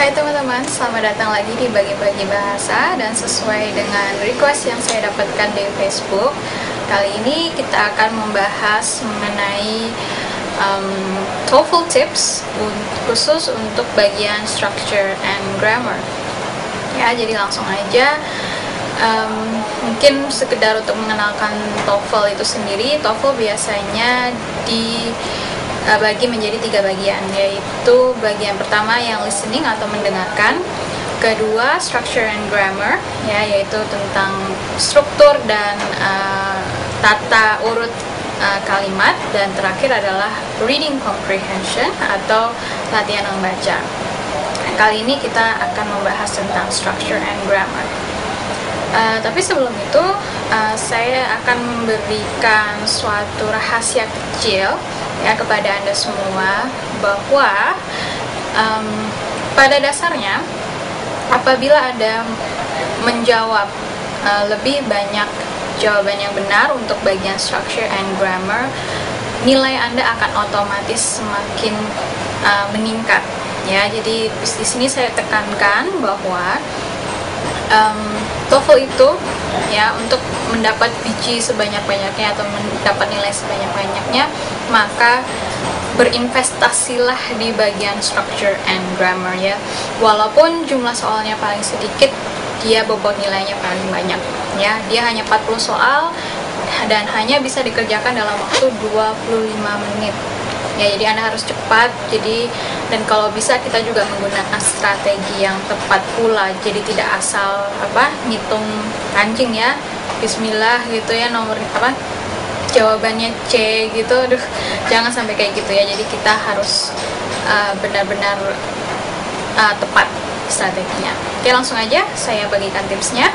Hai teman-teman, selamat datang lagi di Bagi-Bagi Bahasa. Dan sesuai dengan request yang saya dapatkan di Facebook, kali ini kita akan membahas mengenai TOEFL tips khusus untuk bagian structure and grammar. Ya, jadi langsung aja. Mungkin sekedar untuk mengenalkan TOEFL itu sendiri. TOEFL biasanya dibagi menjadi 3 bagian, yaitu bagian pertama yang listening atau mendengarkan, kedua structure and grammar, ya, yaitu tentang struktur dan tata urut kalimat, dan terakhir adalah reading comprehension atau latihan membaca. Kali ini kita akan membahas tentang structure and grammar. Tapi sebelum itu, saya akan memberikan suatu rahasia kecil ya kepada Anda semua, bahwa pada dasarnya apabila Anda menjawab lebih banyak jawaban yang benar untuk bagian structure and grammar, nilai Anda akan otomatis semakin meningkat ya. Jadi di sini saya tekankan bahwa TOEFL itu ya, untuk mendapat biji sebanyak-banyaknya atau mendapat nilai sebanyak-banyaknya, maka berinvestasilah di bagian structure and grammar ya. Walaupun jumlah soalnya paling sedikit, dia bobot nilainya paling banyak ya. Dia hanya 40 soal dan hanya bisa dikerjakan dalam waktu 25 menit. Ya, jadi Anda harus cepat. Dan kalau bisa kita juga menggunakan strategi yang tepat pula. Jadi tidak asal ngitung kancing ya, bismillah gitu ya, nomor jawabannya C gitu. Aduh, jangan sampai kayak gitu ya. Jadi kita harus benar-benar tepat strateginya. Oke, langsung aja saya bagikan tipsnya.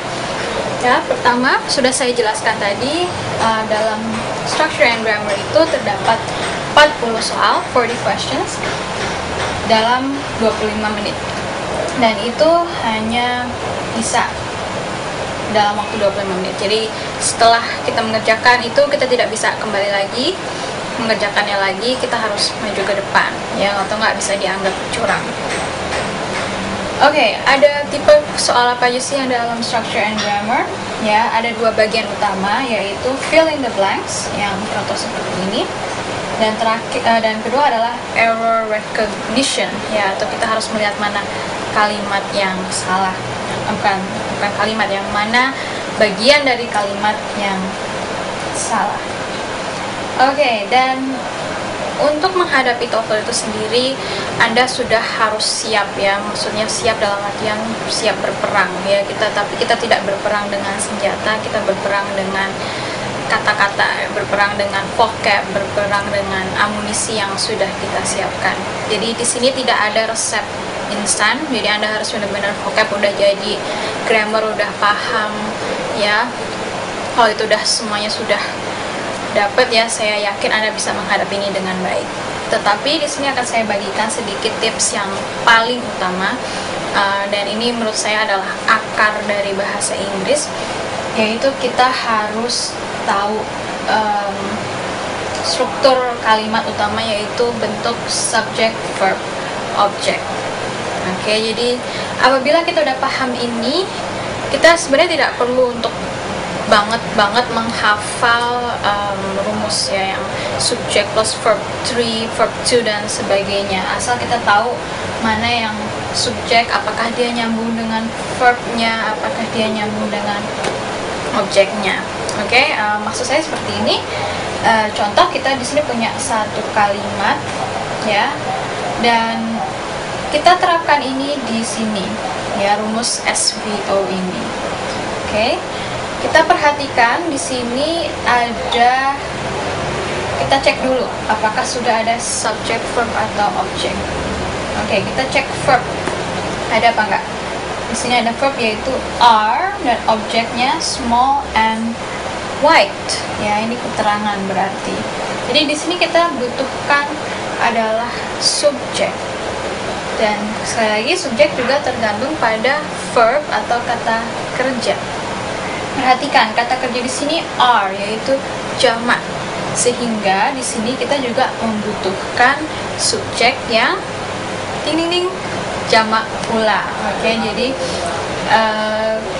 Ya, pertama sudah saya jelaskan tadi, dalam structure and grammar itu terdapat 40 soal, 40 questions dalam 25 menit. Dan itu hanya bisa dalam waktu 25 menit. Jadi setelah kita mengerjakan itu, kita tidak bisa kembali lagi mengerjakannya lagi, kita harus maju ke depan ya, atau nggak bisa dianggap curang. Oke, ada tipe soal apa aja sih yang dalam structure and grammar? Ya, ada 2 bagian utama, yaitu fill in the blanks yang contoh seperti ini, dan kedua adalah error recognition ya, atau kita harus melihat mana kalimat yang salah, bukan kalimat yang mana, bagian dari kalimat yang salah. Oke, dan untuk menghadapi TOEFL itu sendiri, Anda sudah harus siap ya, maksudnya siap dalam artian siap berperang ya. Tapi kita tidak berperang dengan senjata, kita berperang dengan kata-kata, berperang dengan vocab, berperang dengan amunisi yang sudah kita siapkan. Jadi di sini tidak ada resep instan. Jadi Anda harus benar-benar vocab udah jadi, grammar udah paham ya. Kalau itu udah semuanya sudah dapat ya, saya yakin Anda bisa menghadapi ini dengan baik. Tetapi di sini akan saya bagikan sedikit tips yang paling utama, dan ini menurut saya adalah akar dari bahasa Inggris, yaitu kita harus tahu struktur kalimat utama, yaitu bentuk subject, verb, object. Oke, jadi apabila kita udah paham ini, kita sebenarnya tidak perlu untuk banget menghafal rumus ya, yang subject plus verb 3, verb 2 dan sebagainya. Asal kita tahu mana yang subjek, apakah dia nyambung dengan verbnya, apakah dia nyambung dengan objeknya. Oke, maksud saya seperti ini. Contoh, kita di sini punya satu kalimat ya, dan kita terapkan ini di sini ya, rumus SVO ini. Oke, kita perhatikan di sini ada, kita cek dulu apakah sudah ada subject, verb atau objek. Oke, kita cek verb ada apa enggak. Di sini ada verb yaitu are, dan objeknya small and white ya, ini keterangan berarti. Jadi di sini kita butuhkan adalah subjek, dan sekali lagi subjek juga tergantung pada verb atau kata kerja. Perhatikan kata kerja di sini are, yaitu jamak, sehingga di sini kita juga membutuhkan subjek yang jamak pula. Oke, jadi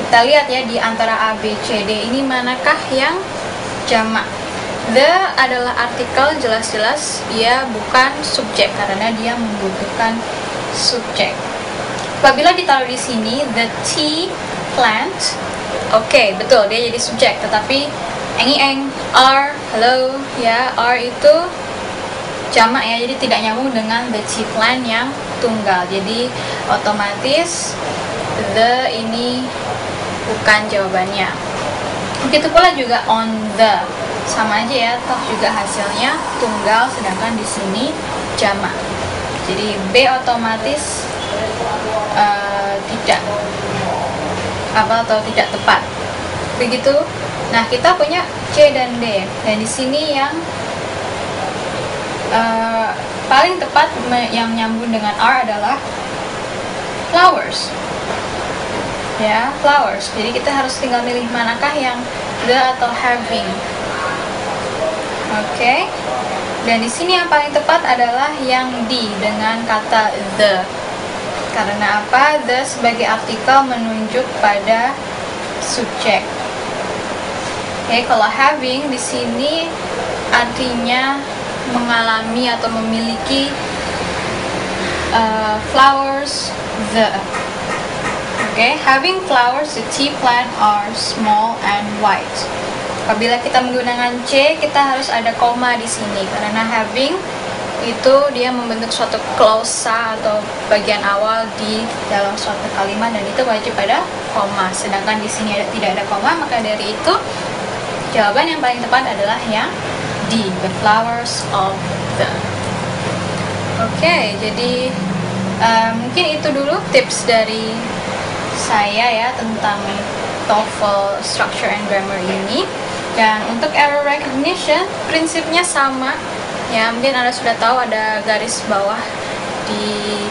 kita lihat ya di antara A, B, C, D ini manakah yang jamak. The adalah artikel, jelas-jelas dia bukan subjek karena dia membutuhkan subjek. Apabila ditaruh di sini the tea plant, oke, betul dia jadi subjek, tetapi eng are, hello ya, are itu jamak ya, jadi tidak nyambung dengan the tea plant yang tunggal. Jadi otomatis the ini bukan jawabannya. Begitu pula juga on the, sama aja ya, toh juga hasilnya tunggal sedangkan di sini jamak. Jadi B otomatis tidak atau tidak tepat. Begitu. Nah, kita punya C dan D. Dan di sini yang paling tepat yang nyambung dengan R adalah flowers. Ya, flowers. Jadi kita harus tinggal milih manakah yang the atau having. Oke. Dan di sini yang paling tepat adalah yang D dengan kata the. Karena apa? The sebagai artikel menunjuk pada subjek. Oke, kalau having di sini artinya mengalami atau memiliki flowers the. Okay, having flowers, the tea plant are small and white. Apabila kita menggunakan C, kita harus ada koma di sini karena having itu dia membentuk suatu klausa atau bagian awal di dalam suatu kalimat dan itu wajib ada koma. Sedangkan di sini tidak ada koma, maka dari itu jawaban yang paling tepat adalah yang D, the flowers of the. Oke, jadi mungkin itu dulu tips dari saya ya tentang TOEFL Structure and Grammar ini. Dan untuk error recognition prinsipnya sama ya, mungkin Anda sudah tahu ada garis bawah di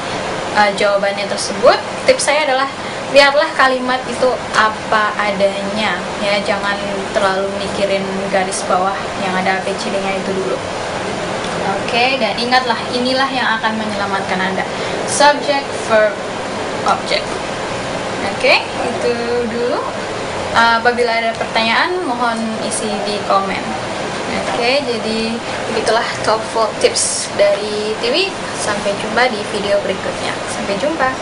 jawabannya tersebut. Tips saya adalah lihatlah kalimat itu apa adanya ya, jangan terlalu mikirin garis bawah yang ada ABCD-nya itu dulu. Oke, dan ingatlah inilah yang akan menyelamatkan Anda. Subject, verb, object. Oke, itu dulu. Apabila ada pertanyaan, mohon isi di komen. Oke, jadi begitulah TOEFL tips dari Tiwi. Sampai jumpa di video berikutnya. Sampai jumpa.